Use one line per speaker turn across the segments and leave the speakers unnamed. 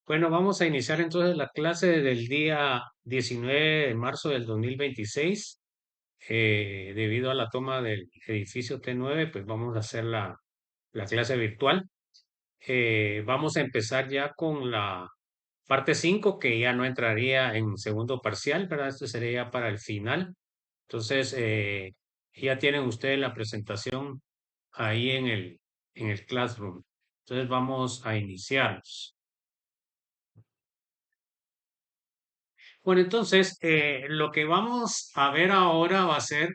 Bueno, vamos a iniciar entonces la clase del día 19 de marzo del 2026. Debido a la toma del edificio T9, pues vamos a hacer la clase virtual. Vamos a empezar ya con la parte 5, que ya no entraría en segundo parcial, ¿verdad? Esto sería para el final. Entonces, ya tienen ustedes la presentación ahí en el Classroom. Entonces, vamos a iniciarlos. Bueno, entonces, lo que vamos a ver ahora va a ser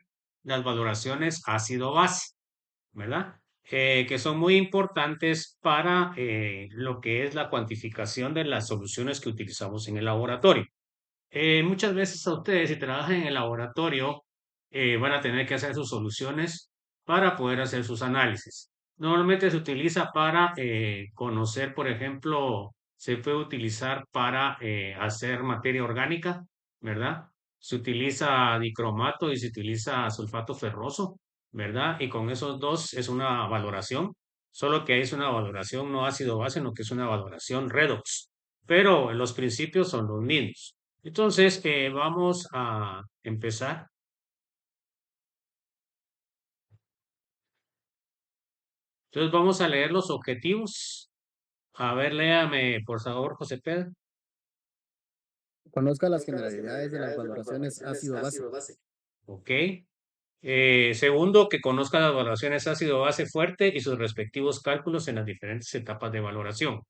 las valoraciones ácido-base, ¿verdad? Que son muy importantes para lo que es la cuantificación de las soluciones que utilizamos en el laboratorio. Muchas veces a ustedes, si trabajan en el laboratorio, van a tener que hacer sus soluciones para poder hacer sus análisis. Normalmente se utiliza para conocer, por ejemplo, se puede utilizar para hacer materia orgánica, ¿verdad? Se utiliza dicromato y se utiliza sulfato ferroso, ¿verdad? Y con esos dos es una valoración, solo que es una valoración no ácido-base, sino que es una valoración redox, pero los principios son los mismos. Entonces, vamos a empezar. Entonces, vamos a leer los objetivos. A ver, léame, por favor, José Pedro.
Conozca las generalidades de las valoraciones ácido-base.
Ok. Segundo, que conozca las valoraciones ácido-base fuerte y sus respectivos cálculos en las diferentes etapas de evaluación.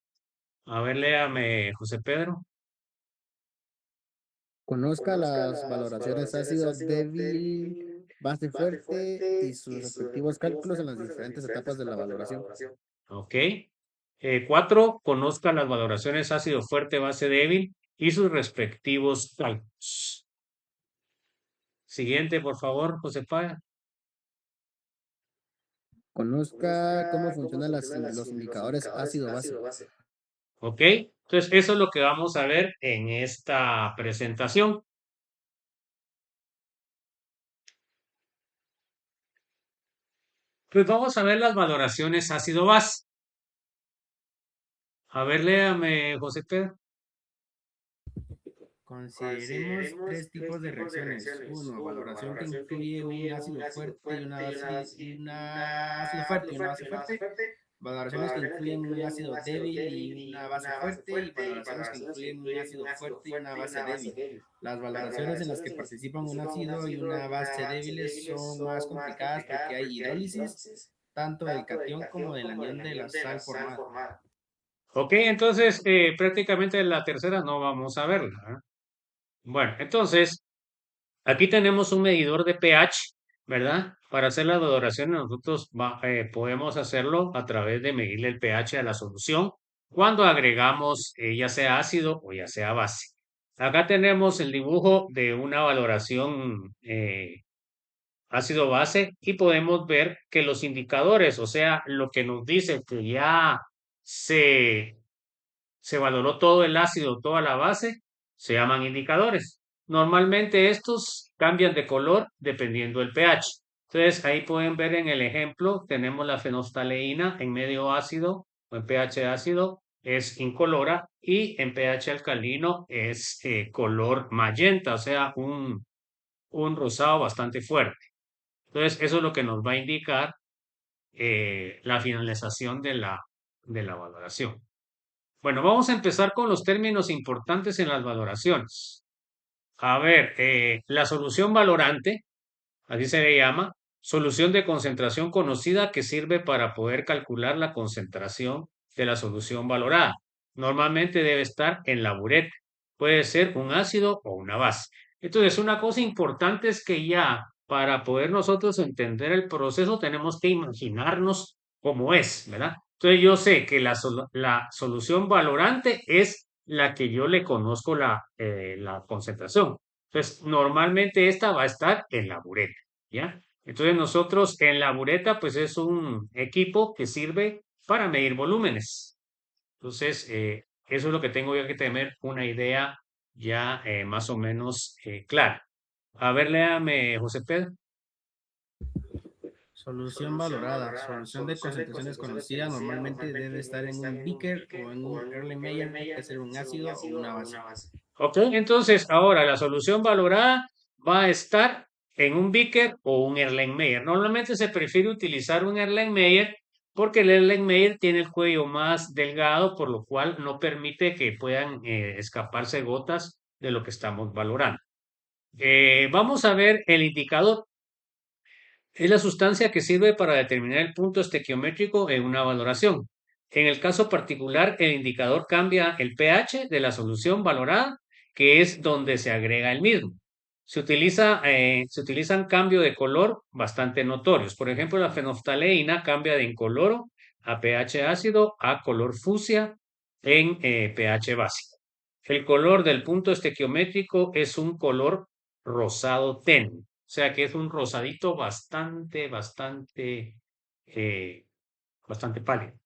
A ver, léame, José Pedro.
Conozca las valoraciones ácido débil, base fuerte y sus respectivos cálculos en las diferentes etapas de la valoración.
Ok. Cuatro, conozca las valoraciones ácido fuerte, base débil y sus respectivos cálculos. Siguiente, por favor, José Pedro.
Conozca cómo funcionan los indicadores ácido-base.
¿Ok? Entonces, eso es lo que vamos a ver en esta presentación. Pues vamos a ver las valoraciones ácido-base. A ver, léame, José Pedro.
Consideremos tres tipos de reacciones. Uno, valoración que incluye un ácido fuerte y una base fuerte. Valoraciones que incluyen un ácido débil y una base fuerte. Y valoraciones que incluyen un ácido fuerte y una base débil. Las valoraciones en las que participan un ácido y una base débiles son más complicadas porque hay hidrólisis tanto del catión como del anión de la sal formada.
Ok, entonces prácticamente la tercera no vamos a verla, ¿eh? Bueno, entonces aquí tenemos un medidor de pH, ¿verdad? Para hacer las valoraciones nosotros podemos hacerlo a través de medirle el pH a la solución cuando agregamos ya sea ácido o ya sea base. Acá tenemos el dibujo de una valoración ácido base y podemos ver que los indicadores, o sea, lo que nos dice que ya se se valoró todo el ácido, toda la base, se llaman indicadores. Normalmente estos cambian de color dependiendo del pH. Entonces ahí pueden ver en el ejemplo, tenemos la fenolftaleína en medio ácido o en pH ácido, es incolora, y en pH alcalino es color magenta, o sea, un rosado bastante fuerte. Entonces eso es lo que nos va a indicar la finalización de la valoración. Bueno, vamos a empezar con los términos importantes en las valoraciones. A ver, la solución valorante, así se le llama, solución de concentración conocida que sirve para poder calcular la concentración de la solución valorada. Normalmente debe estar en la bureta. Puede ser un ácido o una base. Entonces, una cosa importante es que ya para poder nosotros entender el proceso tenemos que imaginarnos cómo es, ¿verdad? Entonces, yo sé que la solución valorante es la que yo le conozco la concentración. Entonces, normalmente esta va a estar en la bureta, ¿ya? Entonces, nosotros en la bureta, pues es un equipo que sirve para medir volúmenes. Entonces, eso es lo que tengo yo que tener una idea ya más o menos clara. A ver, léame, José Pedro.
Solución valorada. Solución de concentración desconocida normalmente debe estar en un beaker o en un Erlenmeyer, puede ser un ácido o una base.
Ok, entonces ahora la solución valorada va a estar en un Beaker o un Erlenmeyer. Normalmente se prefiere utilizar un Erlenmeyer porque el Erlenmeyer tiene el cuello más delgado, por lo cual no permite que puedan escaparse gotas de lo que estamos valorando. Vamos a ver el indicador. Es la sustancia que sirve para determinar el punto estequiométrico en una valoración. En el caso particular, el indicador cambia el pH de la solución valorada, que es donde se agrega el mismo. Se utilizan cambios de color bastante notorios. Por ejemplo, la fenolftaleína cambia de incoloro a pH ácido a color fucsia en pH básico. El color del punto estequiométrico es un color rosado tenue. O sea que es un rosadito eh, bastante pálido.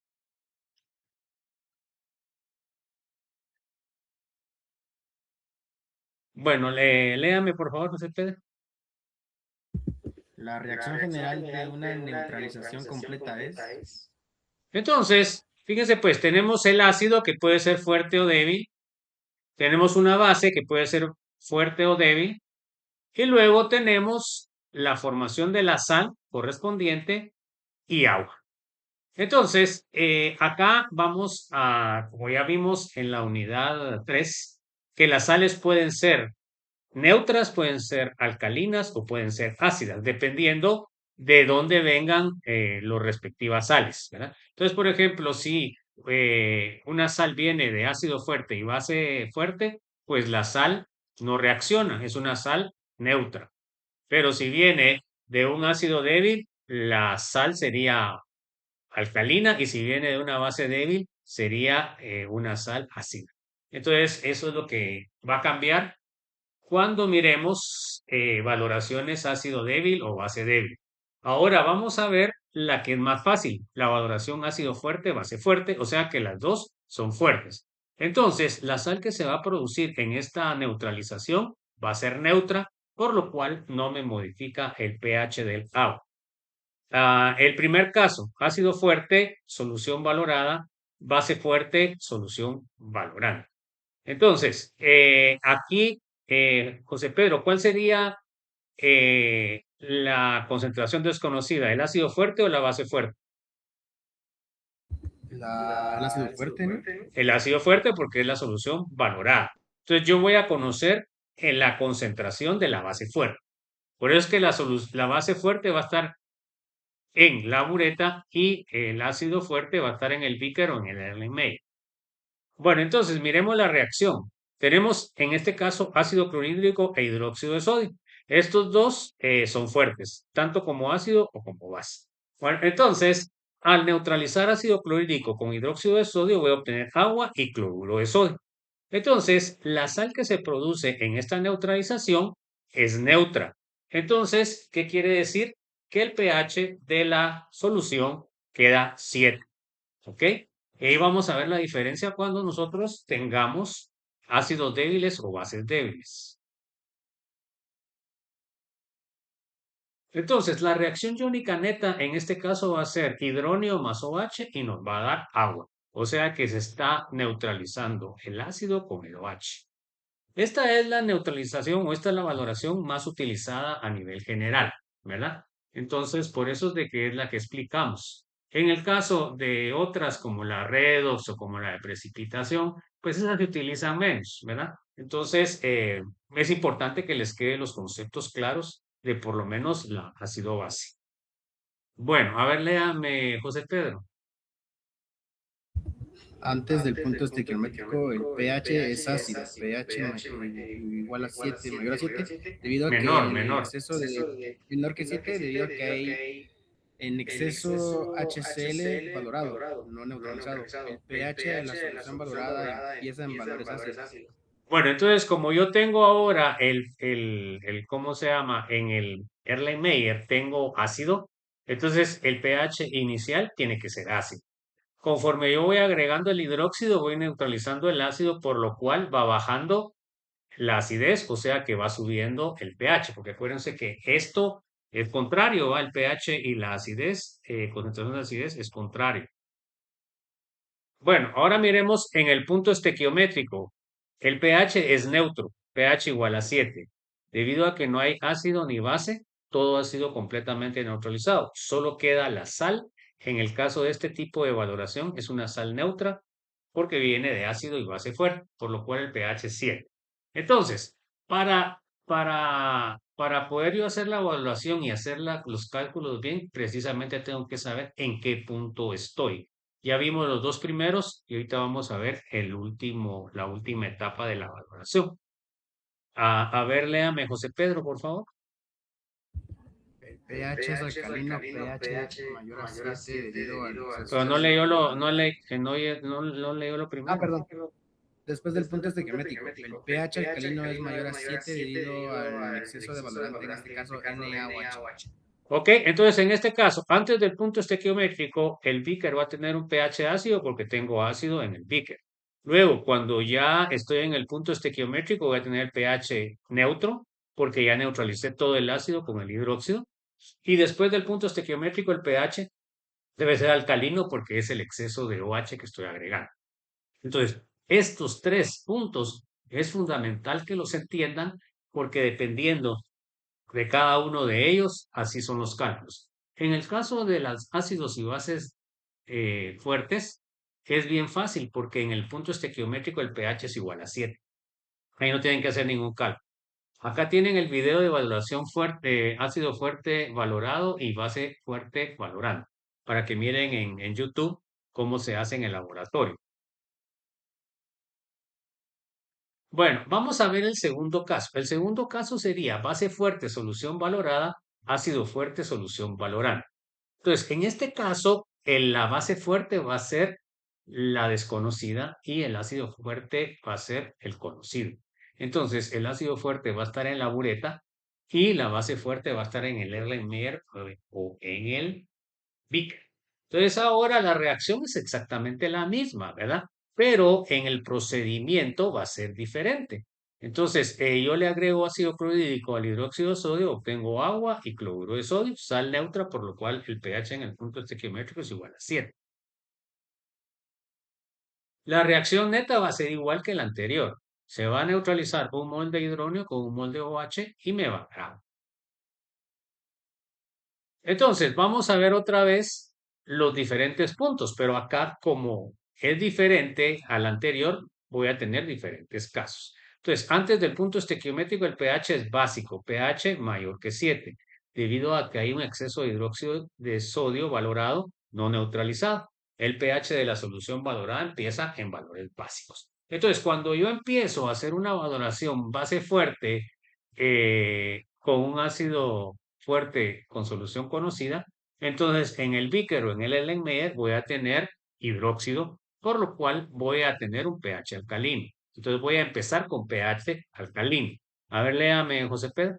Bueno, léame por favor, José Pedro.
La reacción general de una neutralización completa es
Entonces, fíjense pues, tenemos el ácido que puede ser fuerte o débil, tenemos una base que puede ser fuerte o débil, y luego tenemos la formación de la sal correspondiente y agua. Entonces, acá vamos a, como ya vimos en la unidad 3, que las sales pueden ser neutras, pueden ser alcalinas o pueden ser ácidas, dependiendo de dónde vengan las respectivas sales, ¿verdad? Entonces, por ejemplo, si una sal viene de ácido fuerte y base fuerte, pues la sal no reacciona, es una sal neutra. Pero si viene de un ácido débil, la sal sería alcalina y si viene de una base débil, sería una sal ácida. Entonces, eso es lo que va a cambiar cuando miremos valoraciones ácido débil o base débil. Ahora vamos a ver la que es más fácil, la valoración ácido fuerte, base fuerte, o sea que las dos son fuertes. Entonces, la sal que se va a producir en esta neutralización va a ser neutra, por lo cual no me modifica el pH del agua. El primer caso, ácido fuerte, solución valorada, base fuerte, solución valorada. Entonces, aquí, José Pedro, ¿cuál sería la concentración desconocida? ¿El ácido fuerte o la base fuerte?
el ácido fuerte, ¿no?
El ácido fuerte porque es la solución valorada. Entonces, yo voy a conocer la concentración de la base fuerte. Por eso es que la base fuerte va a estar en la bureta y el ácido fuerte va a estar en el Beaker o en el Erlenmeyer. Bueno, entonces miremos la reacción. Tenemos en este caso ácido clorhídrico e hidróxido de sodio. Estos dos son fuertes, tanto como ácido o como base. Bueno, entonces, al neutralizar ácido clorhídrico con hidróxido de sodio, voy a obtener agua y cloruro de sodio. Entonces, la sal que se produce en esta neutralización es neutra. Entonces, ¿qué quiere decir? Que el pH de la solución queda 7. ¿Ok? Y ahí vamos a ver la diferencia cuando nosotros tengamos ácidos débiles o bases débiles. Entonces, la reacción iónica neta en este caso va a ser hidróneo más OH y nos va a dar agua. O sea que se está neutralizando el ácido con el OH. Esta es la neutralización o esta es la valoración más utilizada a nivel general, ¿verdad? Entonces, por eso es de que es la que explicamos. En el caso de otras como la redox o como la de precipitación, pues esas se utilizan menos, ¿verdad? Entonces, es importante que les queden los conceptos claros de por lo menos la ácido base. Bueno, a ver, léame, José Pedro.
Antes del punto estequiométrico, el pH es ácido, igual a 7, mayor a 7, debido a que
Menor,
en el
menor.
exceso de menor que 7, debido a que hay en exceso HCl valorado, no neutralizado. El pH de la solución valorada empieza en valores ácidos.
Bueno, entonces como yo tengo ahora ¿cómo se llama? En el Erlenmeyer tengo ácido, entonces el pH inicial tiene que ser ácido. Conforme yo voy agregando el hidróxido, voy neutralizando el ácido, por lo cual va bajando la acidez, o sea que va subiendo el pH, porque acuérdense que esto es contrario, ¿va? El pH y la acidez, concentración de acidez es contrario. Bueno, ahora miremos en el punto estequiométrico. El pH es neutro, pH igual a 7. Debido a que no hay ácido ni base, todo ha sido completamente neutralizado. Solo queda la sal. En el caso de este tipo de valoración, es una sal neutra porque viene de ácido y base fuerte, por lo cual el pH es 7. Entonces, para poder yo hacer la evaluación y hacer los cálculos bien, precisamente tengo que saber en qué punto estoy. Ya vimos los dos primeros y ahorita vamos a ver la última etapa de la valoración. A ver, léame, José Pedro, por favor.
El pH es alcalino, pH mayor a 7 debido al
Pero
exceso
no
de...
leyó no leyó lo
Ah,
primero.
perdón. Después del punto estequiométrico, el pH alcalino es mayor a 7 debido al exceso de valorante, en este caso NaOH.
Ok, entonces en este caso, antes del punto estequiométrico, el beaker va a tener un pH ácido porque tengo ácido en el beaker. Luego, cuando ya estoy en el punto estequiométrico, voy a tener pH neutro porque ya neutralicé todo el ácido con el hidróxido. Y después del punto estequiométrico, el pH debe ser alcalino porque es el exceso de OH que estoy agregando. Entonces, estos tres puntos es fundamental que los entiendan porque dependiendo de cada uno de ellos, así son los cálculos. En el caso de los ácidos y bases fuertes, es bien fácil porque en el punto estequiométrico el pH es igual a 7. Ahí no tienen que hacer ningún cálculo. Acá tienen el video de valoración fuerte, ácido fuerte valorado y base fuerte valorando, para que miren en YouTube cómo se hace en el laboratorio. Bueno, vamos a ver el segundo caso. El segundo caso sería base fuerte, solución valorada, ácido fuerte, solución valorada. Entonces, en este caso, la base fuerte va a ser la desconocida y el ácido fuerte va a ser el conocido. Entonces, el ácido fuerte va a estar en la bureta y la base fuerte va a estar en el Erlenmeyer o en el Vic. Entonces ahora la reacción es exactamente la misma, ¿verdad? Pero en el procedimiento va a ser diferente. Entonces, yo le agrego ácido clorhídrico al hidróxido de sodio, obtengo agua y cloruro de sodio, sal neutra, por lo cual el pH en el punto estequiométrico es igual a 7. La reacción neta va a ser igual que la anterior. Se va a neutralizar un mol de hidrógeno con un mol de OH y me va a dar agua. Entonces, vamos a ver otra vez los diferentes puntos, pero acá como es diferente al anterior, voy a tener diferentes casos. Entonces, antes del punto estequiométrico, el pH es básico, pH mayor que 7, debido a que hay un exceso de hidróxido de sodio valorado no neutralizado. El pH de la solución valorada empieza en valores básicos. Entonces, cuando yo empiezo a hacer una valoración base fuerte con un ácido fuerte con solución conocida, entonces en el Beaker o en el Erlenmeyer voy a tener hidróxido, por lo cual voy a tener un pH alcalino. Entonces voy a empezar con pH alcalino. A ver, léame, José Pedro.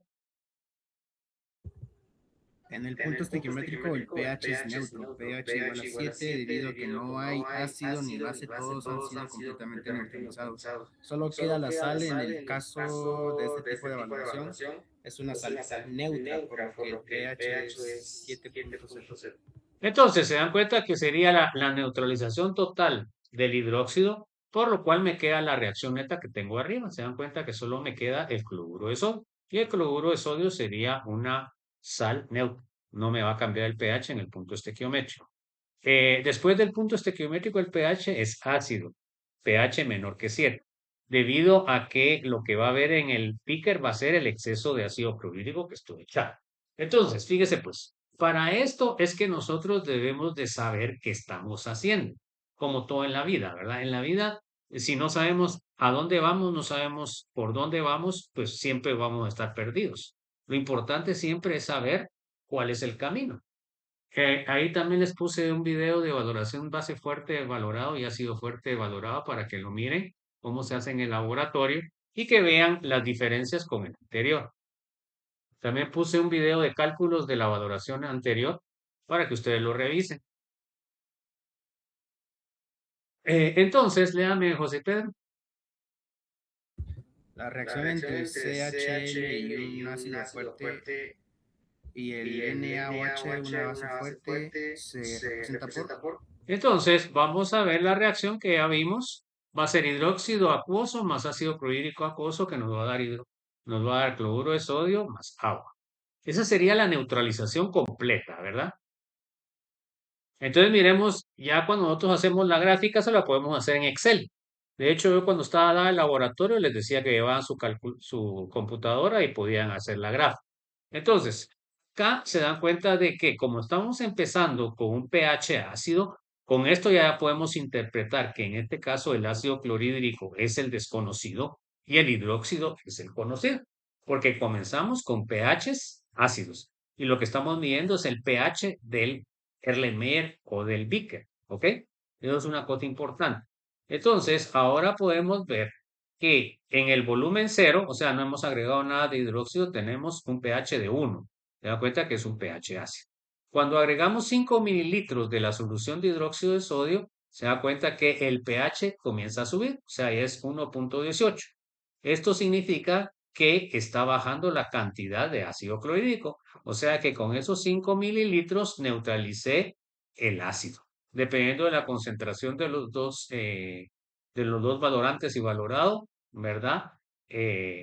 En el punto estequiométrico, el pH es neutro, pH igual a 7 debido a que no hay ácido ni base, todos han sido completamente neutralizados. Solo queda la sal en el caso de este tipo de valoración. Es una sal neutra, por lo que el pH es 7.0.
Entonces se dan cuenta que sería la neutralización total del hidróxido, por lo cual me queda la reacción neta que tengo arriba. Se dan cuenta que solo me queda el cloruro de sodio. Y el cloruro de sodio sería una sal neutra. No me va a cambiar el pH en el punto estequiométrico. Después del punto estequiométrico, el pH es ácido, pH menor que 7, debido a que lo que va a haber en el picker va a ser el exceso de ácido clorhídrico que estoy echando. Entonces, fíjese pues, para esto es que nosotros debemos de saber qué estamos haciendo, como todo en la vida, ¿verdad? En la vida, si no sabemos a dónde vamos, no sabemos por dónde vamos, pues siempre vamos a estar perdidos. Lo importante siempre es saber cuál es el camino. Ahí también les puse un video de valoración base fuerte valorado y ácido fuerte valorado para que lo miren cómo se hace en el laboratorio y que vean las diferencias con el anterior. También puse un video de cálculos de la valoración anterior para que ustedes lo revisen. Entonces, léame, José Pedro.
La reacción entre CHL y un ácido fuerte Y el NaOH, una base fuerte, se representa por...
Entonces, vamos a ver la reacción que ya vimos. Va a ser hidróxido acuoso más ácido clorhídrico acuoso que nos va a dar cloruro de sodio más agua. Esa sería la neutralización completa, ¿verdad? Entonces miremos, ya cuando nosotros hacemos la gráfica, se la podemos hacer en Excel. De hecho, yo cuando estaba dando el laboratorio les decía que llevaban su computadora y podían hacer la gráfica. Entonces, acá se dan cuenta de que como estamos empezando con un pH ácido, con esto ya podemos interpretar que en este caso el ácido clorhídrico es el desconocido y el hidróxido es el conocido, porque comenzamos con pHs ácidos y lo que estamos midiendo es el pH del Erlenmeyer o del Beaker, ¿ok? Eso es una cosa importante. Entonces, ahora podemos ver que en el volumen cero, o sea, no hemos agregado nada de hidróxido, tenemos un pH de 1. Se da cuenta que es un pH ácido. Cuando agregamos 5 mililitros de la solución de hidróxido de sodio, se da cuenta que el pH comienza a subir, o sea, es 1.18. Esto significa que está bajando la cantidad de ácido clorhídrico, o sea que con esos 5 mililitros neutralicé el ácido, dependiendo de la concentración de los dos valorantes y valorado, ¿verdad?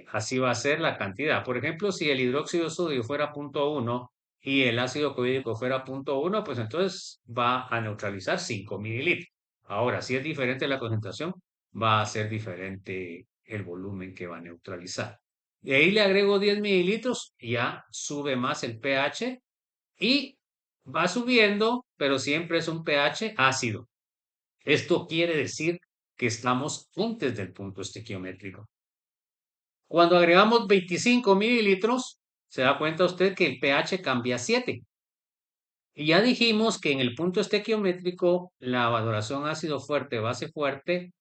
Así va a ser la cantidad. Por ejemplo, si el hidróxido de sodio fuera 0.1 y el ácido clorhídrico fuera 0.1, pues entonces va a neutralizar 5 mililitros. Ahora, si es diferente la concentración, va a ser diferente el volumen que va a neutralizar. Y ahí le agrego 10 mililitros, ya sube más el pH y va subiendo, pero siempre es un pH ácido. Esto quiere decir que estamos antes del punto estequiométrico. Cuando agregamos 25 mililitros, se da cuenta usted que el pH cambia a 7. Y ya dijimos que en el punto estequiométrico la valoración ácido fuerte, base fuerte,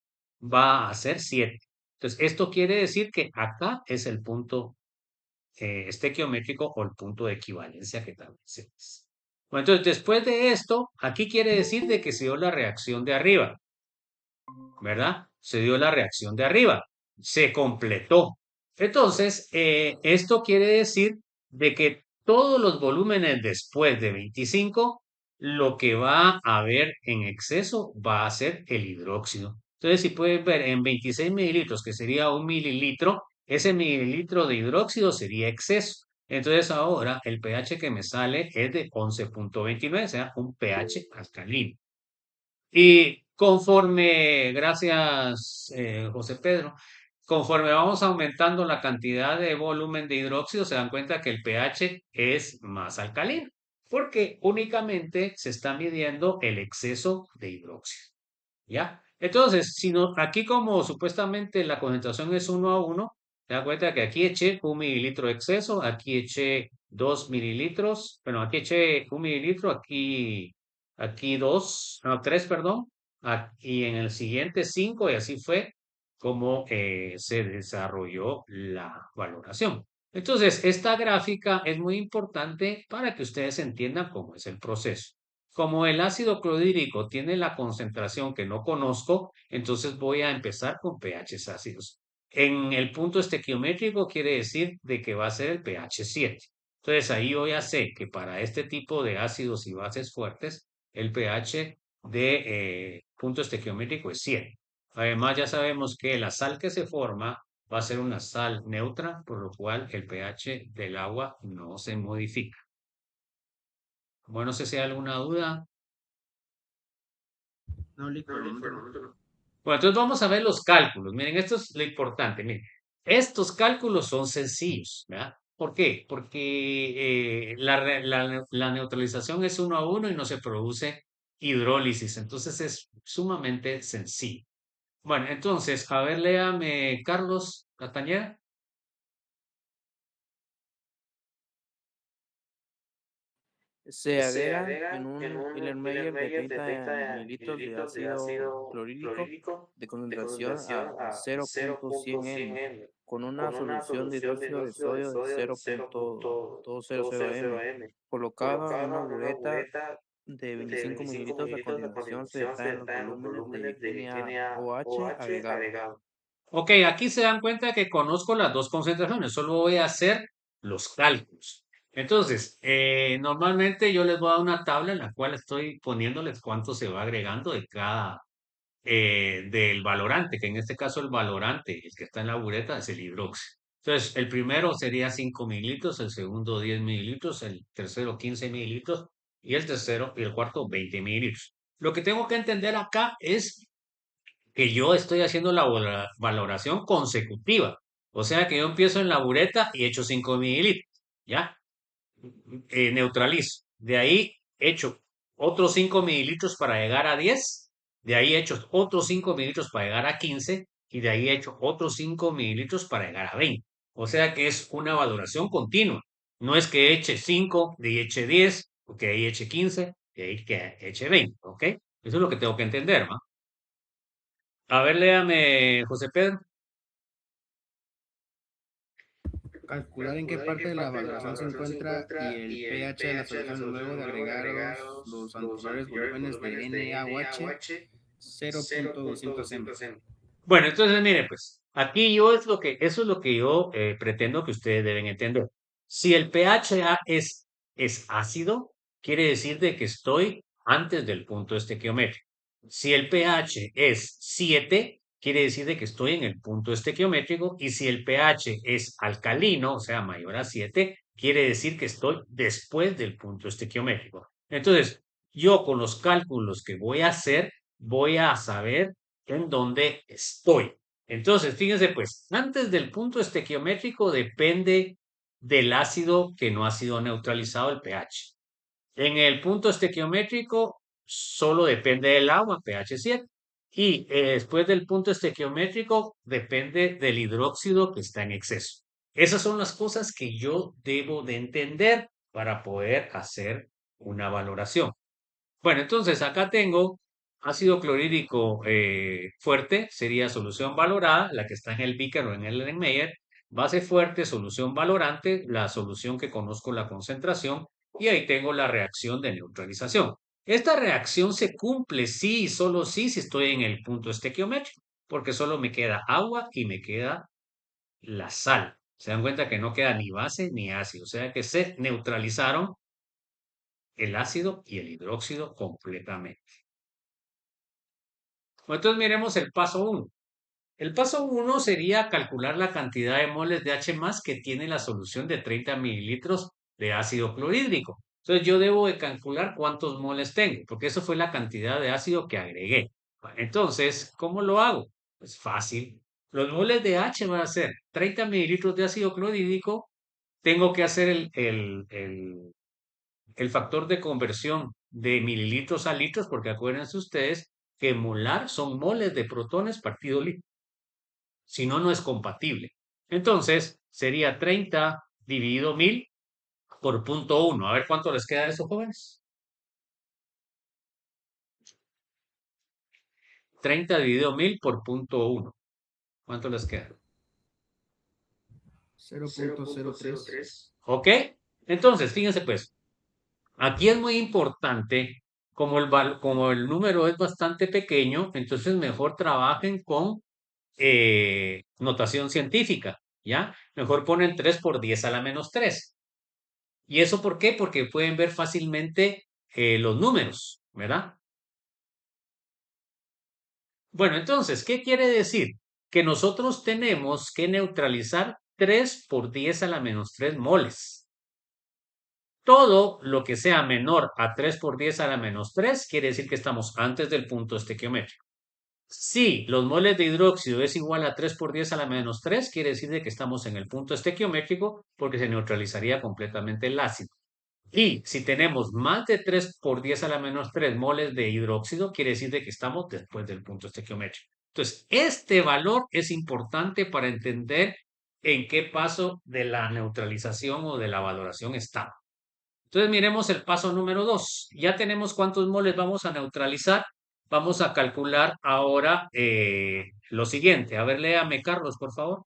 va a ser 7. Entonces, esto quiere decir que acá es el punto estequiométrico o el punto de equivalencia que también se dice. Bueno, entonces, después de esto, aquí quiere decir de que se dio la reacción de arriba. ¿Verdad? Se dio la reacción de arriba, se completó. Entonces, esto quiere decir de que todos los volúmenes después de 25, lo que va a haber en exceso va a ser el hidróxido. Entonces, si pueden ver en 26 mililitros, que sería un mililitro, ese mililitro de hidróxido sería exceso. Entonces, ahora el pH que me sale es de 11.29, o sea, un pH alcalino. Y conforme, gracias José Pedro, conforme vamos aumentando la cantidad de volumen de hidróxido, se dan cuenta que el pH es más alcalino, porque únicamente se está midiendo el exceso de hidróxido. ¿Ya? Entonces, si no, aquí como supuestamente la concentración es 1 a 1, te das cuenta que aquí eché 1 mililitro de exceso, aquí eché 2 mililitros, bueno, aquí eché 1 mililitro, aquí 2, no, 3, perdón, y en el siguiente 5, y así fue como se desarrolló la valoración. Entonces, esta gráfica es muy importante para que ustedes entiendan cómo es el proceso. Como el ácido clorhídrico tiene la concentración que no conozco, entonces voy a empezar con pHs ácidos. En el punto estequiométrico quiere decir de que va a ser el pH 7. Entonces ahí yo ya sé que para este tipo de ácidos y bases fuertes, el pH de punto estequiométrico es 7. Además ya sabemos que la sal que se forma va a ser una sal neutra, por lo cual el pH del agua no se modifica. Bueno, no sé si hay alguna duda.
No, Lick, por el momento no.
Bueno, entonces vamos a ver los cálculos. Miren, esto es lo importante. Miren, estos cálculos son sencillos, ¿verdad? ¿Por qué? Porque la neutralización es 1 a 1 y no se produce hidrólisis. Entonces es sumamente sencillo. Bueno, entonces, a ver, léame, Carlos Castañeda.
Se agregan en un Erlenmeyer de 30 mililitros de ácido clorhídrico de concentración a 0.100 m con una solución de hidróxido de sodio de 0.200 m colocado en una bureta de 25 mililitros. A continuación se detallan los volúmenes de NaOH agregado.
Ok, aquí se dan cuenta que conozco las dos concentraciones. Solo voy a hacer los cálculos. Entonces, normalmente yo les voy a dar una tabla en la cual estoy poniéndoles cuánto se va agregando de cada, del valorante, que en este caso el valorante, el que está en la bureta, es el hidróxido. Entonces, el primero sería 5 mililitros, el segundo 10 mililitros, el tercero 15 mililitros y el tercero y el cuarto 20 mililitros. Lo que tengo que entender acá es que yo estoy haciendo la valoración consecutiva. O sea que yo empiezo en la bureta y echo 5 mililitros, ¿ya? Neutralizo. De ahí echo otros 5 mililitros para llegar a 10. De ahí echo otros 5 mililitros para llegar a 15. Y de ahí echo otros 5 mililitros para llegar a 20. O sea que es una valoración continua. No es que eche 5, de ahí eche 10, o que ahí eche 15, de ahí que eche 20. ¿Ok? Eso es lo que tengo que entender, ¿no? A ver, léame, José Pedro.
Calcular en qué parte de la valoración se encuentra y el pH de la solución luego de agregaros los anteriores volúmenes de NaOH 0.200 m.
Bueno, entonces mire, pues, aquí yo es lo que, eso es lo que yo pretendo que ustedes deben entender. Si el pH es ácido, quiere decir de que estoy antes del punto estequiométrico. Si el pH es 7, quiere decir de que estoy en el punto estequiométrico. Y si el pH es alcalino, o sea, mayor a 7, quiere decir que estoy después del punto estequiométrico. Entonces, yo con los cálculos que voy a hacer, voy a saber en donde estoy. Entonces, fíjense pues, antes del punto estequiométrico depende del ácido que no ha sido neutralizado, el pH. En el punto estequiométrico solo depende del agua, pH 7. Y después del punto estequiométrico depende del hidróxido que está en exceso. Esas son las cosas que yo debo de entender para poder hacer una valoración. Bueno, entonces acá tengo ácido clorhídrico fuerte, sería solución valorada, la que está en el Beaker o en el Erlenmeyer. Base fuerte, solución valorante, la solución que conozco la concentración. Y ahí tengo la reacción de neutralización. Esta reacción se cumple sí y solo sí si estoy en el punto estequiométrico, porque solo me queda agua y me queda la sal. Se dan cuenta que no queda ni base ni ácido, o sea que se neutralizaron el ácido y el hidróxido completamente. Entonces miremos el paso 1. El paso 1 sería calcular la cantidad de moles de H más que tiene la solución de 30 mililitros de ácido clorhídrico. Entonces yo debo de calcular cuántos moles tengo, porque eso fue la cantidad de ácido que agregué. Entonces, ¿cómo lo hago? Es fácil. Los moles de H van a ser 30 mililitros de ácido clorhídrico. Tengo que hacer el factor de conversión de mililitros a litros, porque acuérdense ustedes que molar son moles de protones partido litro. Si no, no es compatible. Entonces, sería 30 dividido 1000 por punto 1. A ver cuánto les queda a esos jóvenes. 30 dividido 1000 por punto 1. ¿Cuánto les queda?
0.03.
¿Ok? Entonces, fíjense pues, aquí es muy importante, como el número es bastante pequeño, entonces mejor trabajen con notación científica, ¿ya? Mejor ponen 3 por 10 a la menos 3. ¿Y eso por qué? Porque pueden ver fácilmente los números, ¿verdad? Bueno, entonces, ¿qué quiere decir? Que nosotros tenemos que neutralizar 3 por 10 a la menos 3 moles. Todo lo que sea menor a 3 por 10 a la menos 3 quiere decir que estamos antes del punto estequiométrico. Si los moles de hidróxido es igual a 3 por 10 a la menos 3, quiere decir de que estamos en el punto estequiométrico porque se neutralizaría completamente el ácido. Y si tenemos más de 3 por 10 a la menos 3 moles de hidróxido, quiere decir de que estamos después del punto estequiométrico. Entonces, este valor es importante para entender en qué paso de la neutralización o de la valoración estamos. Entonces, miremos el paso número 2. Ya tenemos cuántos moles vamos a neutralizar. Vamos a calcular ahora lo siguiente. A ver, léame, Carlos, por favor.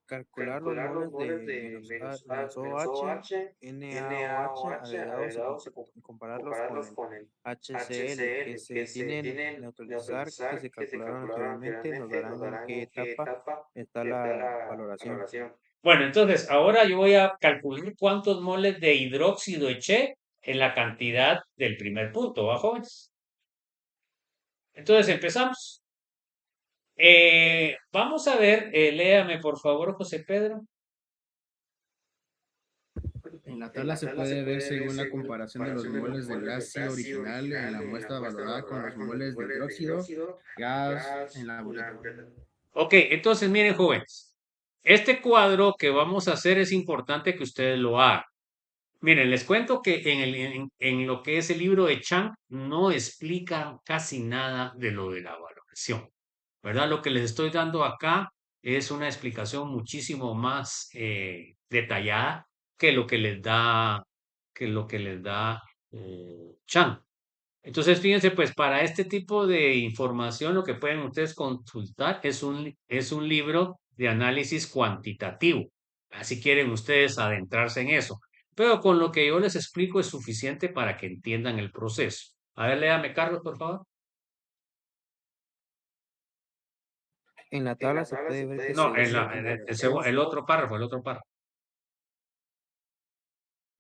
Calcular los moles de menos OH, NaOH agregados y compararlos con el HCl que se tienen neutralizar que se calcularon anteriormente nos darán en qué etapa está la valoración.
Bueno, entonces ahora yo voy a calcular cuántos moles de hidróxido eché en la cantidad del primer punto, ¿va, jóvenes? Entonces empezamos. Vamos a ver, léame por favor, José Pedro.
En la tabla se puede ver según la comparación de los moles de gas original en la muestra valorada con los moles de hidróxido gas en la boleta.
Ok, entonces miren, jóvenes. Este cuadro que vamos a hacer es importante que ustedes lo hagan. Miren, les cuento que en lo que es el libro de Chang no explica casi nada de lo de la valoración, ¿verdad? Lo que les estoy dando acá es una explicación muchísimo más detallada que lo que les da, Chang. Entonces, fíjense, pues para este tipo de información lo que pueden ustedes consultar es un libro de análisis cuantitativo. Así quieren ustedes adentrarse en eso. Pero con lo que yo les explico es suficiente para que entiendan el proceso. A ver, léame, Carlos, por favor.
En la tabla se puede ver que
No,
se hizo la comparación.
el otro párrafo, el otro párrafo.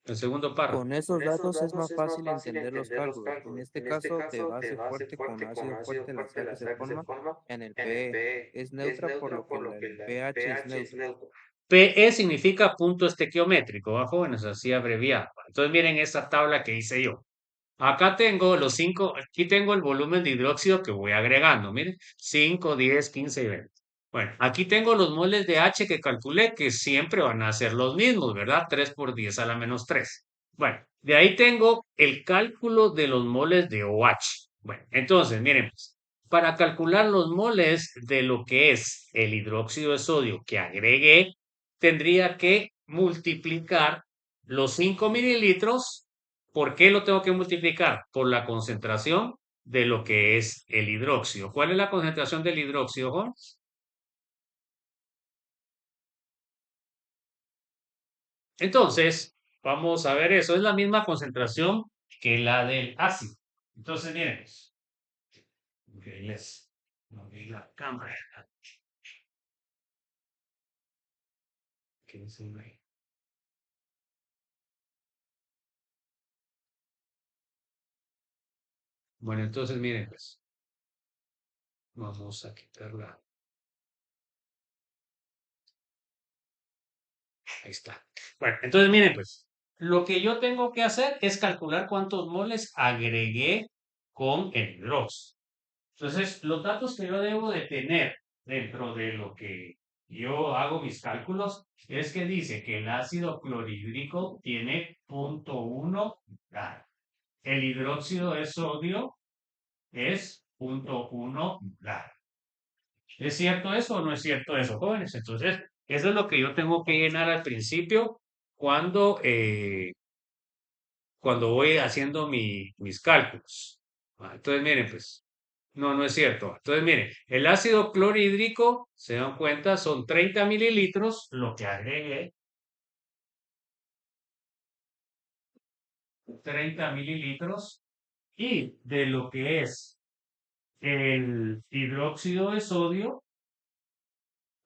El segundo párrafo.
Con esos datos es más fácil entender los cálculos. En este caso, de base fuerte con ácido fuerte, la sal que se forma en el PE es neutra, por lo que el pH es neutro.
PE significa punto estequiométrico, ¿va, jóvenes? Así abreviado. Entonces miren esta tabla que hice yo. Acá tengo los 5, aquí tengo el volumen de hidróxido que voy agregando, miren, 5, 10, 15 y 20. Bueno, aquí tengo los moles de H que calculé, que siempre van a ser los mismos, ¿verdad? 3 por 10 a la menos 3. Bueno, de ahí tengo el cálculo de los moles de OH. Bueno, entonces, miren, pues, para calcular los moles de lo que es el hidróxido de sodio que agregué, tendría que multiplicar los 5 mililitros. ¿Por qué lo tengo que multiplicar? Por la concentración de lo que es el hidróxido. ¿Cuál es la concentración del hidróxido, Juan? Entonces, vamos a ver eso. Es la misma concentración que la del ácido. Entonces, miren. Ok, les moví la cámara. ¿Qué se ve? Bueno, entonces, miren, pues. Vamos a quitarla. Ahí está. Bueno, entonces miren, pues, lo que yo tengo que hacer es calcular cuántos moles agregué con el hidróxido. Entonces, los datos que yo debo de tener dentro de lo que yo hago mis cálculos es que dice que el ácido clorhídrico tiene 0.1 molar. El hidróxido de sodio es 0.1 molar. ¿Es cierto eso o no es cierto eso, jóvenes? Entonces, eso es lo que yo tengo que llenar al principio cuando, cuando voy haciendo mis cálculos. Entonces, miren, pues, no es cierto. Entonces, miren, el ácido clorhídrico, se dan cuenta, son 30 mililitros, lo que agregué, 30 mililitros, y de lo que es el hidróxido de sodio,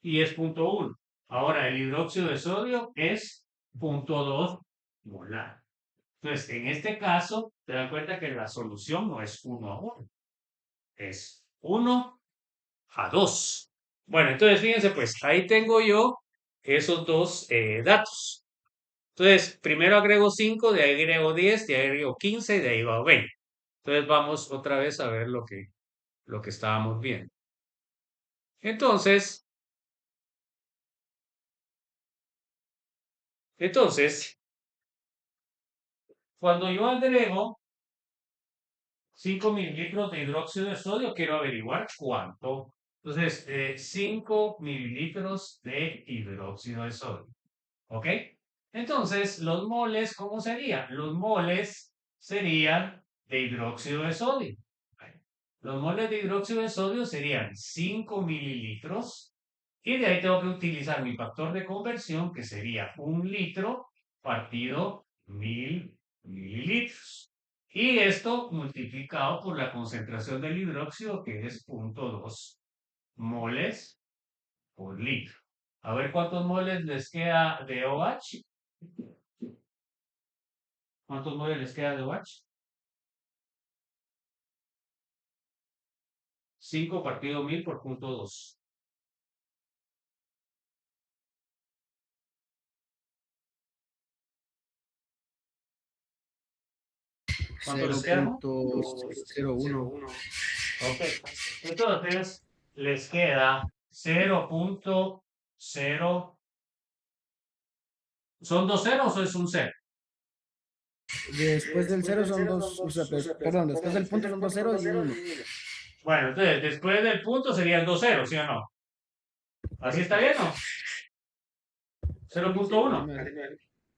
y es 0.1. Ahora, el hidróxido de sodio es 0.2 molar. Entonces, en este caso, te das cuenta que la solución no es 1:1, es 1:2. Bueno, entonces fíjense, pues ahí tengo yo esos dos datos. Entonces, primero agrego 5, de ahí agrego 10, de ahí agrego 15 y de ahí va 20. Entonces, vamos otra vez a ver lo que estábamos viendo. Entonces, cuando yo agrego 5 mililitros de hidróxido de sodio, quiero averiguar cuánto. Entonces, 5 mililitros de hidróxido de sodio. ¿Ok? Entonces, los moles, ¿cómo serían? Los moles serían de hidróxido de sodio. Los moles de hidróxido de sodio serían 5 mililitros Y de ahí tengo que utilizar mi factor de conversión, que sería 1 litro partido 1000 mililitros. Y esto multiplicado por la concentración del hidróxido, que es 0.2 moles por litro. A ver cuántos moles les queda de OH. ¿Cuántos moles les queda de OH? 5 partido 1000 por 0.2. ¿Cuánto les queda?
0.01.
Ok. Entonces, les queda 0.0. ¿Son dos ceros o es un cero?
Después del cero son dos, o sea, perdón, después del punto son dos ceros y un uno.
Bueno, entonces, después del punto serían dos ceros, ¿sí o no? ¿Así está bien o no?
Sí,
0.1.
dime.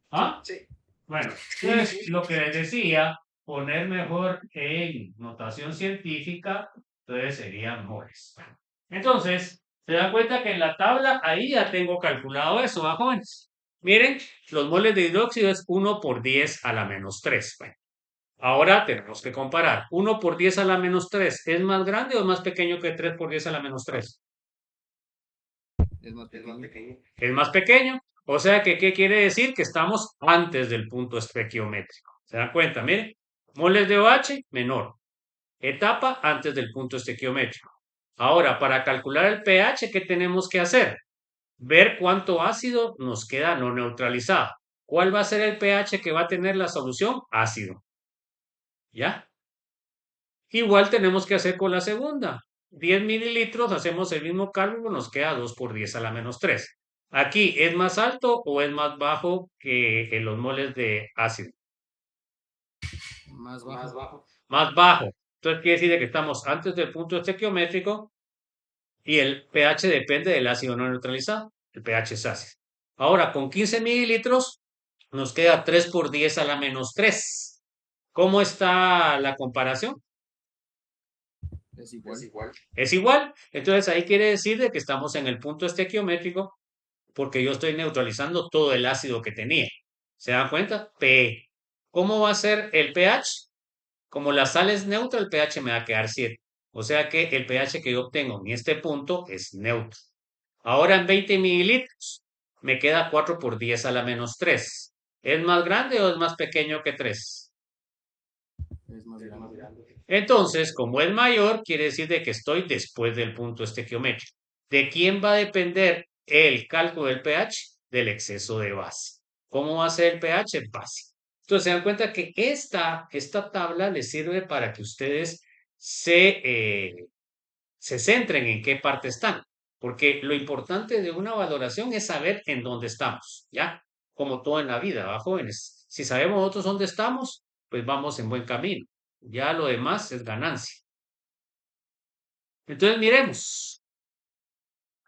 ¿Ah?
Sí.
Bueno,
Sí,
entonces lo que les decía, poner mejor en notación científica, entonces serían moles. Entonces, se dan cuenta que en la tabla ahí ya tengo calculado eso, ¿va, jóvenes? Miren, los moles de hidróxido es 1 por 10 a la menos 3. Bueno, ahora tenemos que comparar. 1 por 10 a la menos 3, ¿es más grande o es más pequeño que 3 por 10 a la menos 3?
es más pequeño.
Es más pequeño. O sea que, ¿qué quiere decir? Que estamos antes del punto estequiométrico. ¿Se dan cuenta? Miren, moles de OH menor. Etapa antes del punto estequiométrico. Ahora, para calcular el pH, ¿qué tenemos que hacer? Ver cuánto ácido nos queda no neutralizado. ¿Cuál va a ser el pH que va a tener la solución? Ácido. ¿Ya? Igual tenemos que hacer con la segunda. 10 mililitros, hacemos el mismo cálculo, nos queda 2 por 10 a la menos 3. Aquí, ¿es más alto o es más bajo que en los moles de ácido?
Más bajo.
Más bajo. Entonces quiere decir que estamos antes del punto estequiométrico y el pH depende del ácido no neutralizado. El pH es ácido. Ahora, con 15 mililitros, nos queda 3 por 10 a la menos 3. ¿Cómo está la comparación?
Es igual.
Es igual. Entonces ahí quiere decir de que estamos en el punto estequiométrico porque yo estoy neutralizando todo el ácido que tenía. ¿Se dan cuenta? P. ¿Cómo va a ser el pH? Como la sal es neutra, el pH me va a quedar 7. O sea que el pH que yo obtengo en este punto es neutro. Ahora en 20 mililitros me queda 4 por 10 a la menos 3. ¿Es más grande o es más pequeño que 3?
Es más grande.
Entonces, como es mayor, quiere decir de que estoy después del punto estequiométrico. ¿De quién va a depender el cálculo del pH? Del exceso de base. ¿Cómo va a ser el pH? Base. Entonces, se dan cuenta que esta tabla les sirve para que ustedes se centren en qué parte están. Porque lo importante de una valoración es saber en dónde estamos, ¿ya? Como todo en la vida, ¿va, jóvenes? Si sabemos nosotros dónde estamos, pues vamos en buen camino. Ya lo demás es ganancia. Entonces, miremos.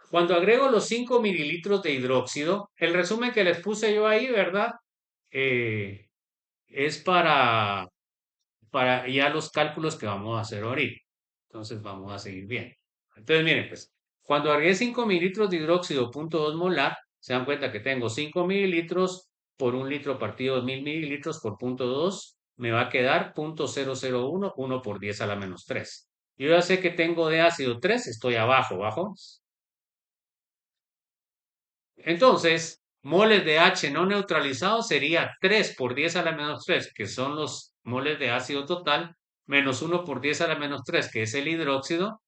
Cuando agrego los 5 mililitros de hidróxido, el resumen que les puse yo ahí, ¿verdad? Eh, es para ya los cálculos que vamos a hacer ahorita. Entonces, vamos a seguir bien. Entonces, miren, pues, cuando agregué 5 mililitros de hidróxido, 0.2 molar, se dan cuenta que tengo 5 mililitros por 1 litro partido de 1000 mililitros por 0.2, me va a quedar 0.001, 1 por 10 a la menos 3. Yo ya sé que tengo de ácido 3, estoy abajo, ¿bajo? Entonces, moles de H no neutralizados sería 3 por 10 a la menos 3, que son los moles de ácido total, menos 1 por 10 a la menos 3, que es el hidróxido.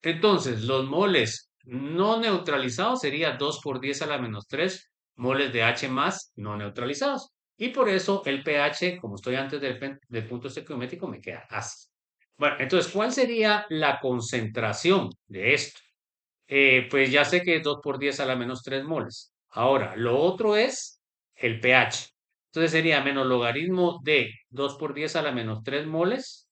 Entonces, los moles no neutralizados sería 2 por 10 a la menos 3 moles de H más no neutralizados. Y por eso el pH, como estoy antes del punto estequiométrico, me queda ácido. Bueno, entonces, ¿cuál sería la concentración de esto? Pues ya sé que es 2 por 10 a la menos 3 moles. Ahora, lo otro es el pH. Entonces sería menos logaritmo de 2 por 10 a la menos 3 moles.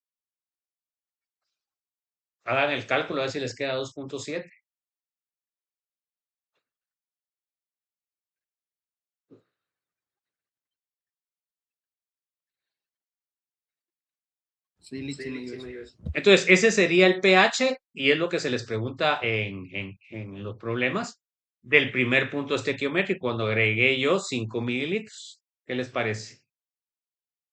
Hagan el cálculo a ver si les queda 2.7.
Sí, Lich sí me dio eso.
Entonces, ese sería el pH y es lo que se les pregunta en los problemas del primer punto estequiométrico cuando agregué yo 5 mililitros. ¿Qué les parece?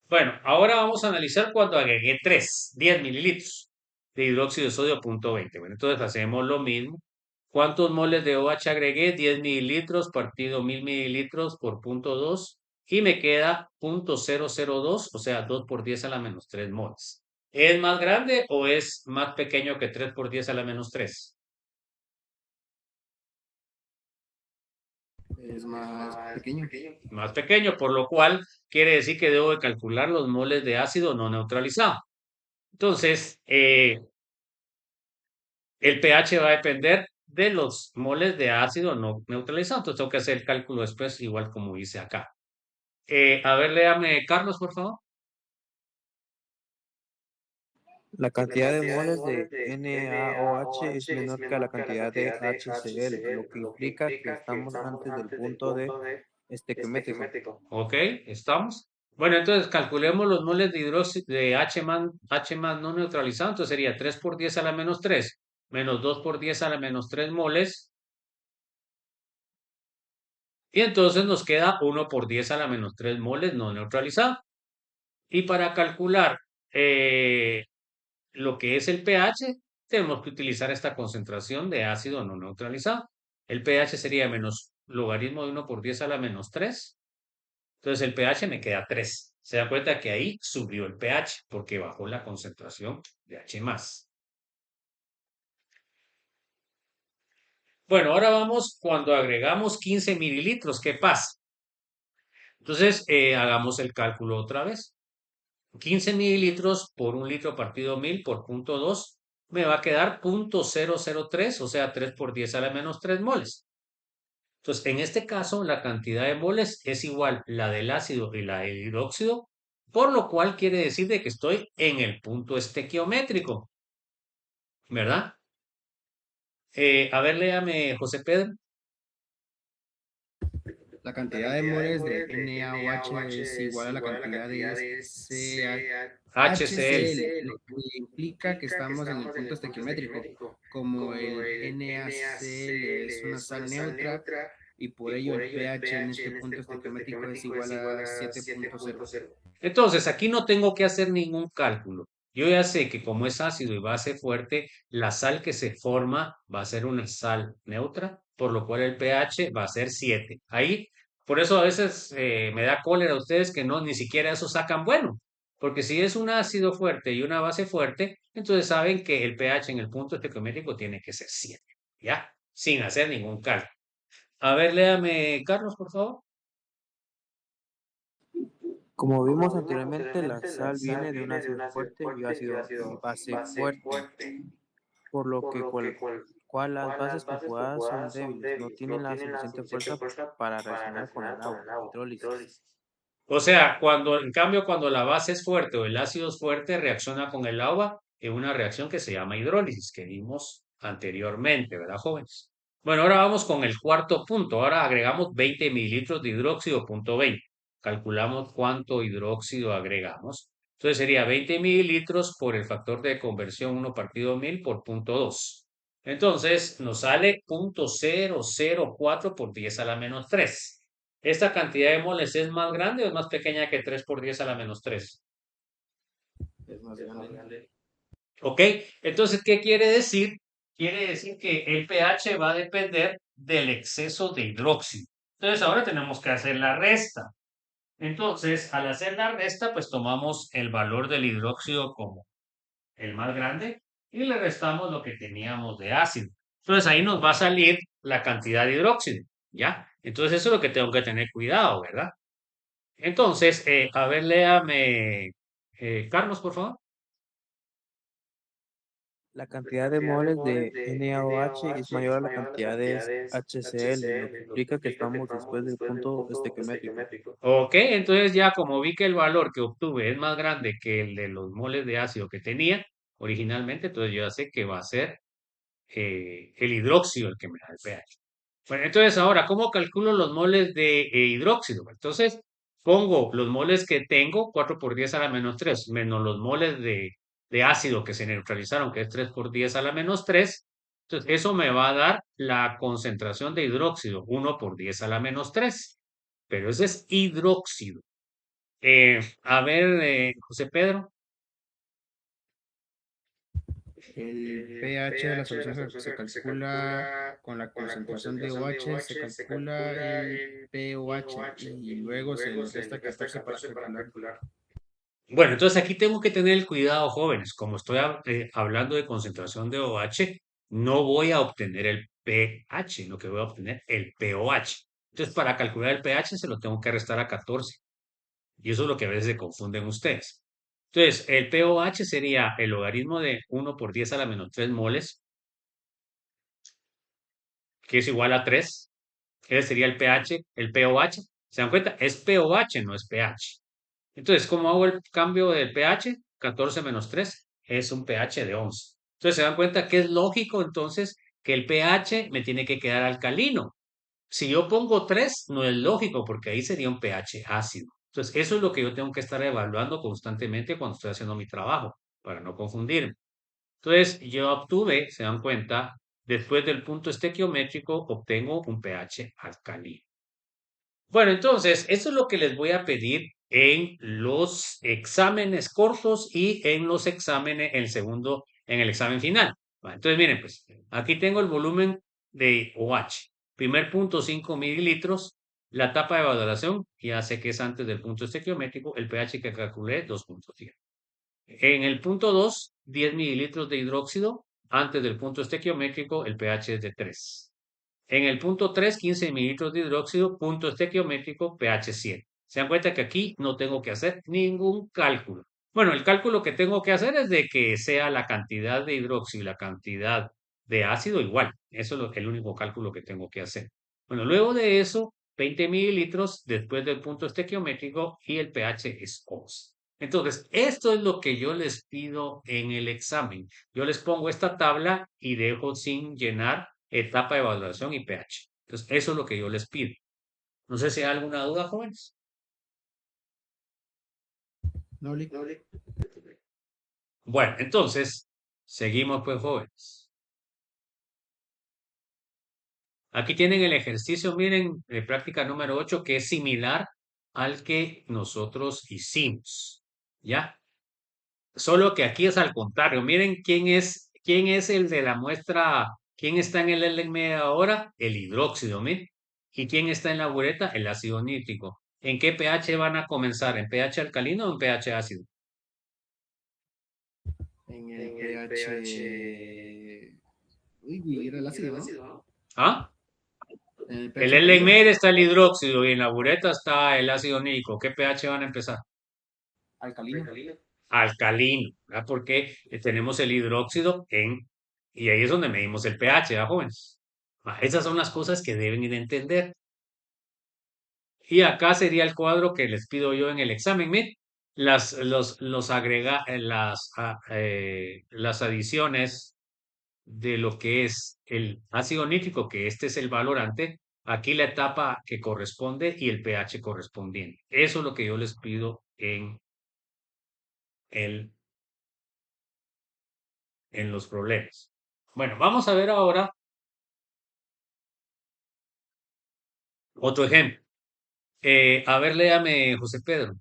Bueno, ahora vamos a analizar cuando agregué 10 mililitros de hidróxido de sodio punto 20. Bueno, entonces hacemos lo mismo. ¿Cuántos moles de OH agregué? 10 mililitros partido 1000 mililitros por punto 2 y me queda 0.002, o sea, 2 por 10 a la menos 3 moles. ¿Es más grande o es más pequeño que 3 por 10 a la menos 3?
Es más pequeño.
Más pequeño, por lo cual quiere decir que debo de calcular los moles de ácido no neutralizado. Entonces, el pH va a depender de los moles de ácido no neutralizado. Entonces tengo que hacer el cálculo después, igual como hice acá. A ver, léame, Carlos, por favor.
La cantidad de moles de NaOH es menor que la cantidad de HCl, lo que implica que estamos antes del punto de estequiométrico.
Ok, estamos. Bueno, entonces calculemos los moles de hidróxido de H más no neutralizado. Entonces sería 3 por 10 a la menos 3 menos 2 por 10 a la menos 3 moles. Y entonces nos queda 1 por 10 a la menos 3 moles no neutralizado. Y para calcular lo que es el pH, tenemos que utilizar esta concentración de ácido no neutralizado. El pH sería menos logaritmo de 1 por 10 a la menos 3. Entonces el pH me queda 3. Se da cuenta que ahí subió el pH porque bajó la concentración de H+. Bueno, ahora vamos cuando agregamos 15 mililitros. ¿Qué pasa? Entonces, hagamos el cálculo otra vez. 15 mililitros por un litro partido 1000 por punto 2 me va a quedar 0.003, o sea, 3 por 10 a la menos 3 moles. Entonces, en este caso, la cantidad de moles es igual la del ácido y la del hidróxido, por lo cual quiere decir de que estoy en el punto estequiométrico, ¿verdad? A ver, léame, José Pedro.
La cantidad de moles de NaOH es igual a la cantidad de HCl, lo que implica que estamos en el punto estequiométrico. Como el NaCl es una sal neutra y por ello el pH en este punto estequiométrico es igual a 7.0.
Entonces, aquí no tengo que hacer ningún cálculo. Yo ya sé que como es ácido y base fuerte, la sal que se forma va a ser una sal neutra, por lo cual el pH va a ser 7. Ahí, por eso a veces me da cólera a ustedes que no, ni siquiera eso sacan bueno. Porque si es un ácido fuerte y una base fuerte, entonces saben que el pH en el punto estequiométrico tiene que ser 7. ¿Ya? Sin hacer ningún cálculo. A ver, léame, Carlos, por favor.
Como vimos anteriormente, la sal viene de un ácido fuerte y base fuerte, por lo que cual las bases conjugadas son débiles, no tienen la suficiente fuerza para reaccionar con el agua, hidrólisis.
O sea, en cambio, cuando la base es fuerte o el ácido es fuerte, reacciona con el agua en una reacción que se llama hidrólisis, que vimos anteriormente, ¿verdad, jóvenes? Bueno, ahora vamos con el cuarto punto. Ahora agregamos 20 mililitros de hidróxido, punto 20. Calculamos cuánto hidróxido agregamos. Entonces sería 20 mililitros por el factor de conversión 1 partido 1000 por punto 2. Entonces nos sale 0.004 por 10 a la menos 3. ¿Esta cantidad de moles es más grande o es más pequeña que 3 por 10 a la menos 3?
Es más grande.
¿Ok? Entonces, ¿qué quiere decir? Quiere decir que el pH va a depender del exceso de hidróxido. Entonces, ahora tenemos que hacer la resta. Entonces, al hacer la resta, pues tomamos el valor del hidróxido como el más grande y le restamos lo que teníamos de ácido. Entonces, ahí nos va a salir la cantidad de hidróxido, ¿ya? Entonces, eso es lo que tengo que tener cuidado, ¿verdad? Entonces, a ver, léame, Carlos, por favor.
La cantidad de moles de NaOH es mayor a la cantidad de HCl, lo que implica que estamos después del punto estequiométrico.
Ok, entonces ya como vi que el valor que obtuve es más grande que el de los moles de ácido que tenía originalmente, entonces yo ya sé que va a ser el hidróxido el que me da el pH. Bueno, entonces ahora, ¿cómo calculo los moles de hidróxido? Entonces, pongo los moles que tengo, 4 por 10 a la menos 3, menos los moles de de ácido que se neutralizaron, que es 3 por 10 a la menos 3. Entonces, eso me va a dar la concentración de hidróxido, 1 por 10 a la menos 3. Pero ese es hidróxido. A ver, José Pedro.
El pH de la solución se calcula con la concentración de OH, se calcula el pOH y luego se le resta 14 para calcular.
Bueno, entonces aquí tengo que tener cuidado, jóvenes. Como estoy hablando de concentración de OH, no voy a obtener el pH, lo que voy a obtener el pOH. Entonces, para calcular el pH se lo tengo que restar a 14. Y eso es lo que a veces se confunden ustedes. Entonces, el pOH sería el logaritmo de 1 por 10 a la menos 3 moles, que es igual a 3. Ese sería el pH, el pOH. ¿Se dan cuenta? Es pOH, no es pH. Entonces, ¿cómo hago el cambio del pH? 14 menos 3 es un pH de 11. Entonces, se dan cuenta que es lógico entonces que el pH me tiene que quedar alcalino. Si yo pongo 3, no es lógico porque ahí sería un pH ácido. Entonces, eso es lo que yo tengo que estar evaluando constantemente cuando estoy haciendo mi trabajo, para no confundirme. Entonces, yo obtuve, se dan cuenta, después del punto estequiométrico, obtengo un pH alcalino. Bueno, entonces, eso es lo que les voy a pedir en los exámenes cortos y en los exámenes, en el examen final. Entonces, miren, pues, aquí tengo el volumen de OH. Primer punto, 5 mililitros. La etapa de evaluación, ya sé que es antes del punto estequiométrico. El pH que calculé, 2.10. En el punto 2, 10 mililitros de hidróxido. Antes del punto estequiométrico, el pH es de 3. En el punto 3, 15 mililitros de hidróxido, punto estequiométrico, pH 100. Se dan cuenta que aquí no tengo que hacer ningún cálculo. Bueno, el cálculo que tengo que hacer es de que sea la cantidad de hidróxido y la cantidad de ácido igual. Eso es el único cálculo que tengo que hacer. Bueno, luego de eso, 20 mililitros después del punto estequiométrico y el pH es 11. Entonces, esto es lo que yo les pido en el examen. Yo les pongo esta tabla y dejo sin llenar etapa de evaluación y pH. Entonces, eso es lo que yo les pido. No sé si hay alguna duda, jóvenes.
No, Lick.
Bueno, entonces, seguimos pues, jóvenes. Aquí tienen el ejercicio, miren, de práctica número 8, que es similar al que nosotros hicimos. ¿Ya? Solo que aquí es al contrario. Miren quién es el de la muestra, quién está en el LM ahora, el hidróxido, miren. ¿Y quién está en la bureta? El ácido nítrico. ¿En qué pH van a comenzar? ¿En pH alcalino o en pH ácido?
En el pH. Uy, era el ácido, ¿no?
¿Ah?
En el
El
pH alcalino.
LM está el hidróxido y en la bureta está el ácido nítrico. ¿Qué pH van a empezar?
Alcalino.
Alcalino, ¿verdad? Porque tenemos el hidróxido y ahí es donde medimos el pH, ¿verdad, jóvenes? Esas son las cosas que deben ir a entender. Y acá sería el cuadro que les pido yo en el examen. Miren, las adiciones de lo que es el ácido nítrico, que este es el valorante, aquí la etapa que corresponde y el pH correspondiente. Eso es lo que yo les pido el, en los problemas. Bueno, vamos a ver ahora otro ejemplo. A ver, léame, José Pedro.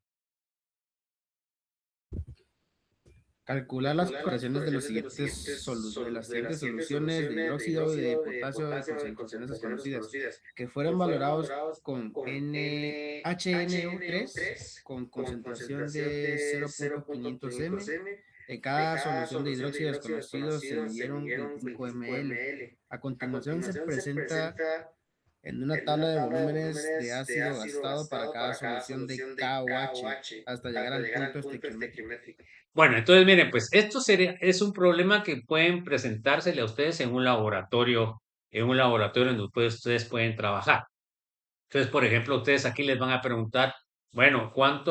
Calcular las concentraciones de las siguientes soluciones de hidróxido de potasio de concentraciones desconocidas que fueron valorados con HNO3 con concentración de 0.500 m. En cada solución de hidróxido desconocido se midieron 25 ml. A continuación se presenta en una tabla de volúmenes de ácido gastado para cada solución de KOH hasta llegar al punto estequiométrico.
Bueno, entonces miren, pues esto es un problema que pueden presentársele a ustedes en un laboratorio donde ustedes pueden trabajar. Entonces, por ejemplo, ustedes aquí les van a preguntar, bueno, ¿cuál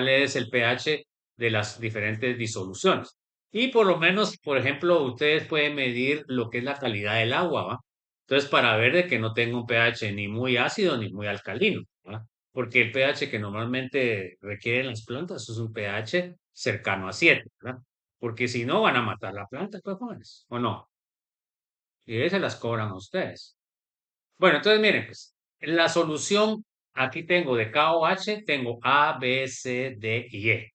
es el pH de las diferentes disoluciones? Y por lo menos, por ejemplo, ustedes pueden medir lo que es la calidad del agua, ¿va? Entonces, para ver de que no tenga un pH ni muy ácido ni muy alcalino, ¿va? Porque el pH que normalmente requieren las plantas es un pH cercano a 7, ¿verdad? Porque si no van a matar la planta, pues jóvenes, ¿o no? Y ahí se las cobran a ustedes. Bueno, entonces miren, pues, la solución, aquí tengo de KOH, tengo A, B, C, D y E.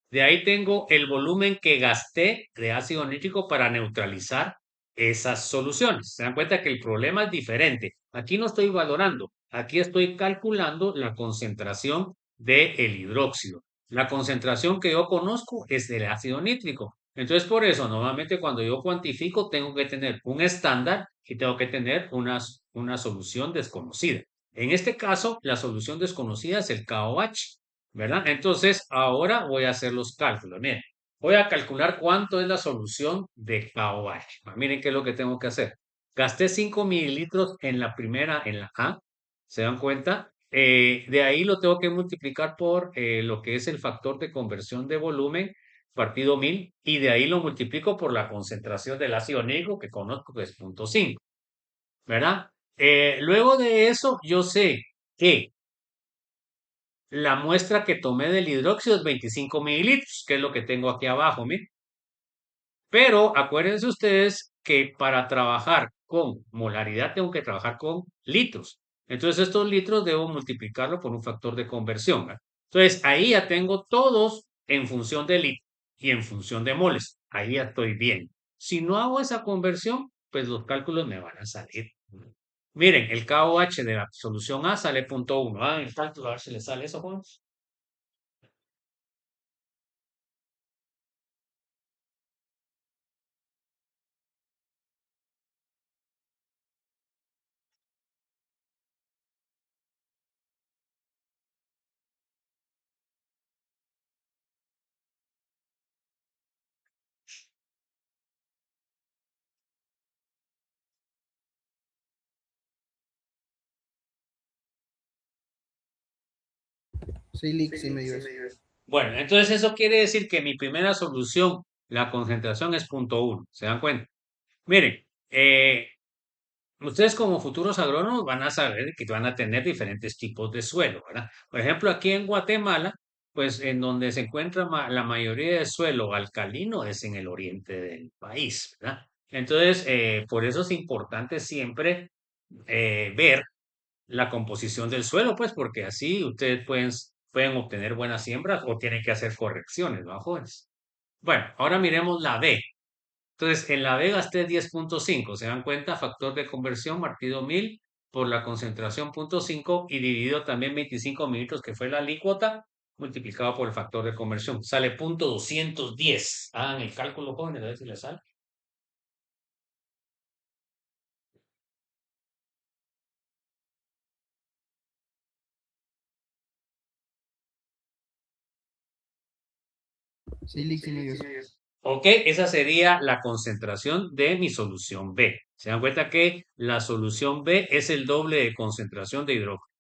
De ahí tengo el volumen que gasté de ácido nítrico para neutralizar esas soluciones. Se dan cuenta que el problema es diferente. Aquí no estoy valorando, aquí estoy calculando la concentración del hidróxido. La concentración que yo conozco es del ácido nítrico. Entonces, por eso, normalmente cuando yo cuantifico, tengo que tener un estándar y tengo que tener una solución desconocida. En este caso, la solución desconocida es el KOH. ¿Verdad? Entonces, ahora voy a hacer los cálculos. Miren, voy a calcular cuánto es la solución de KOH. Miren qué es lo que tengo que hacer. Gasté 5 mililitros en la primera, en la A. ¿Se dan cuenta? De ahí lo tengo que multiplicar por lo que es el factor de conversión de volumen partido 1000 y de ahí lo multiplico por la concentración del ácido nítrico que conozco que es 0.5, ¿verdad? Luego de eso, yo sé que la muestra que tomé del hidróxido es 25 mililitros, que es lo que tengo aquí abajo, miren. Pero acuérdense ustedes que para trabajar con molaridad tengo que trabajar con litros. Entonces estos litros debo multiplicarlo por un factor de conversión, ¿verdad? Entonces ahí ya tengo todos en función de litros y en función de moles. Ahí ya estoy bien. Si no hago esa conversión, pues los cálculos me van a salir. Miren, el KOH de la solución A sale 0.1. Ah, el cálculo, a ver si le sale eso, Juan.
Sí, Lick, sí me dio eso.
Bueno, entonces eso quiere decir que mi primera solución, la concentración es 0.1. ¿Se dan cuenta? Miren, ustedes como futuros agrónomos van a saber que van a tener diferentes tipos de suelo, ¿verdad? Por ejemplo, aquí en Guatemala, pues en donde se encuentra la mayoría de suelo alcalino es en el oriente del país, ¿verdad? Entonces, por eso es importante siempre ver la composición del suelo, pues, porque así ustedes pueden obtener buenas siembras o tienen que hacer correcciones, ¿no, jóvenes? Bueno, ahora miremos la B. Entonces, en la B gasté 10.5. ¿Se dan cuenta? Factor de conversión partido 1000 por la concentración 0.5 y dividido también 25 mililitros, que fue la alícuota, multiplicado por el factor de conversión. Sale 0.210. Hagan el cálculo, jóvenes, a ver si les sale.
Sí, Lick, sí me dio eso.
Ok, esa sería la concentración de mi solución B. Se dan cuenta que la solución B es el doble de concentración de hidrógeno.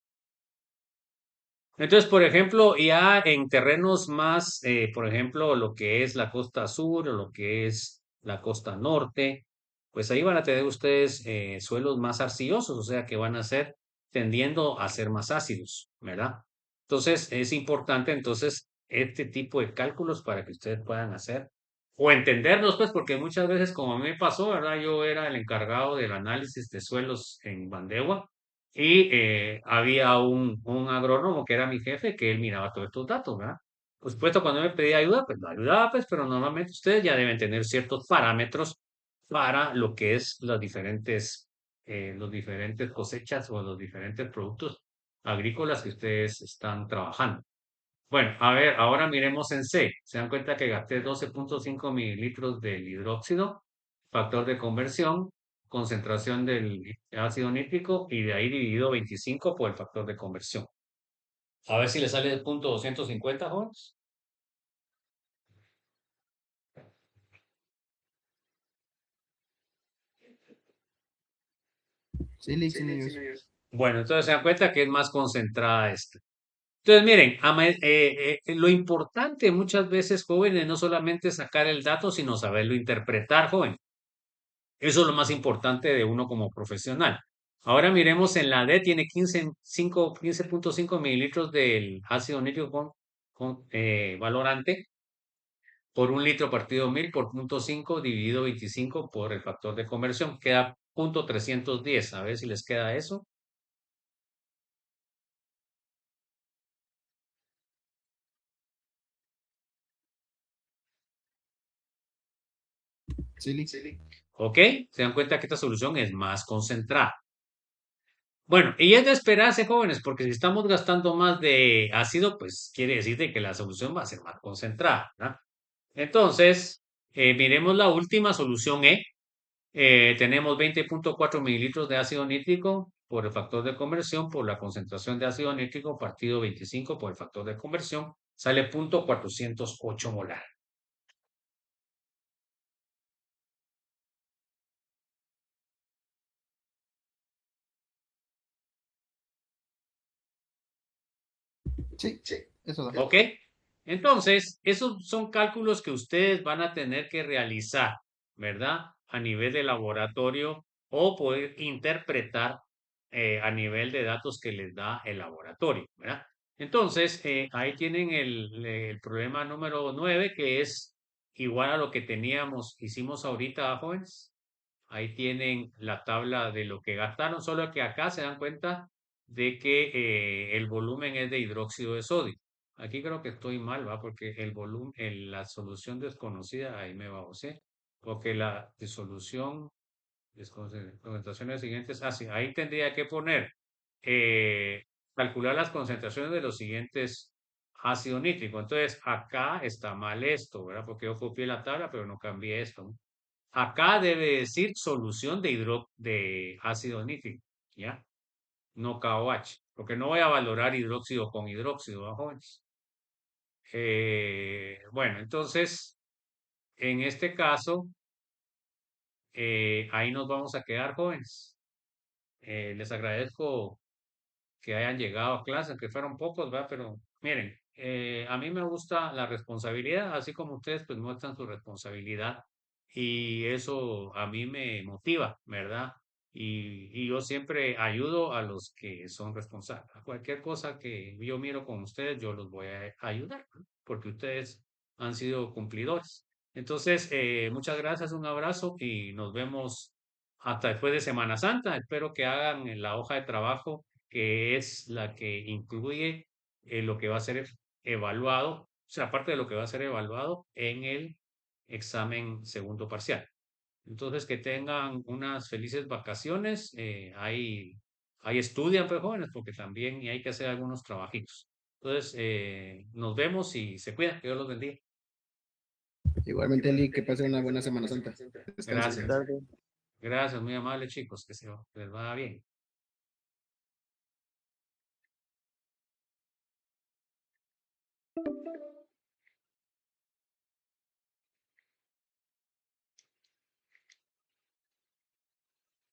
Entonces, por ejemplo, ya en terrenos más, por ejemplo, lo que es la costa sur o lo que es la costa norte, pues ahí van a tener ustedes suelos más arcillosos, o sea que van a ser tendiendo a ser más ácidos, ¿verdad? Entonces, es importante entonces este tipo de cálculos para que ustedes puedan hacer o entenderlos, pues, porque muchas veces, como a mí me pasó, ¿verdad? Yo era el encargado del análisis de suelos en Bandegua y había un agrónomo que era mi jefe, que él miraba todos estos datos, ¿verdad? Por supuesto, cuando me pedía ayuda, pues lo ayudaba, pues, pero normalmente ustedes ya deben tener ciertos parámetros para lo que es los diferentes cosechas o los diferentes productos agrícolas que ustedes están trabajando. Bueno, a ver, ahora miremos en C. Se dan cuenta que gasté 12.5 mililitros del hidróxido, factor de conversión, concentración del ácido nítrico y de ahí dividido 25 por el factor de conversión. A ver si le sale el punto 250, jóvenes.
Sí, Lick, sí me dio eso.
Bueno, entonces se dan cuenta que es más concentrada esta. Entonces, miren, lo importante muchas veces, jóvenes, no solamente sacar el dato, sino saberlo interpretar, joven. Eso es lo más importante de uno como profesional. Ahora miremos en la D, tiene 15.5 mililitros del ácido nítrico con valorante por 1 litro partido 1000 por 0.5 dividido 25 por el factor de conversión. Queda 0.310. A ver si les queda eso.
Sí,
¿Ok? Se dan cuenta que esta solución es más concentrada. Bueno, y es de esperarse, jóvenes, porque si estamos gastando más de ácido, pues quiere decir de que la solución va a ser más concentrada, ¿verdad? Entonces, miremos la última solución E. Tenemos 20.4 mililitros de ácido nítrico por el factor de conversión por la concentración de ácido nítrico partido 25 por el factor de conversión, sale 0.408 molar.
sí, eso da.
¿Ok? Entonces, esos son cálculos que ustedes van a tener que realizar, ¿verdad? A nivel de laboratorio o poder interpretar a nivel de datos que les da el laboratorio, ¿verdad? Entonces, ahí tienen el problema número 9, que es igual a lo que hicimos ahorita, jóvenes. Ahí tienen la tabla de lo que gastaron, solo que acá se dan cuenta de que el volumen es de hidróxido de sodio. Aquí creo que estoy mal, ¿va? Porque el volumen, la solución desconocida, ahí me va, ¿sí? Porque la disolución, concentraciones siguientes, sí, ahí tendría que poner, eh, calcular las concentraciones de los siguientes ácidos nítricos. Entonces, acá está mal esto, ¿verdad? Porque yo copié la tabla, pero no cambié esto, ¿no? Acá debe decir solución de ácido nítrico, ¿ya? No KOH, porque no voy a valorar hidróxido con hidróxido, ¿va, jóvenes? Bueno, entonces, en este caso, ahí nos vamos a quedar, jóvenes. Les agradezco que hayan llegado a clase, que fueron pocos, ¿verdad? Pero miren, a mí me gusta la responsabilidad, así como ustedes pues muestran su responsabilidad y eso a mí me motiva, ¿verdad? Y yo siempre ayudo a los que son responsables. A cualquier cosa que yo miro con ustedes, yo los voy a ayudar, ¿no? Porque ustedes han sido cumplidores. Entonces, muchas gracias, un abrazo y nos vemos hasta después de Semana Santa. Espero que hagan la hoja de trabajo que es la que incluye lo que va a ser evaluado, o sea, aparte de lo que va a ser evaluado en el examen segundo parcial. Entonces, que tengan unas felices vacaciones. Ahí estudian, pues, jóvenes, porque también hay que hacer algunos trabajitos. Entonces, nos vemos y se cuidan. Que Dios los bendiga.
Igualmente, Eli, que pase una buena Semana Santa. Descansen.
Gracias.
Tarde.
Gracias, muy amables chicos. Que les vaya bien.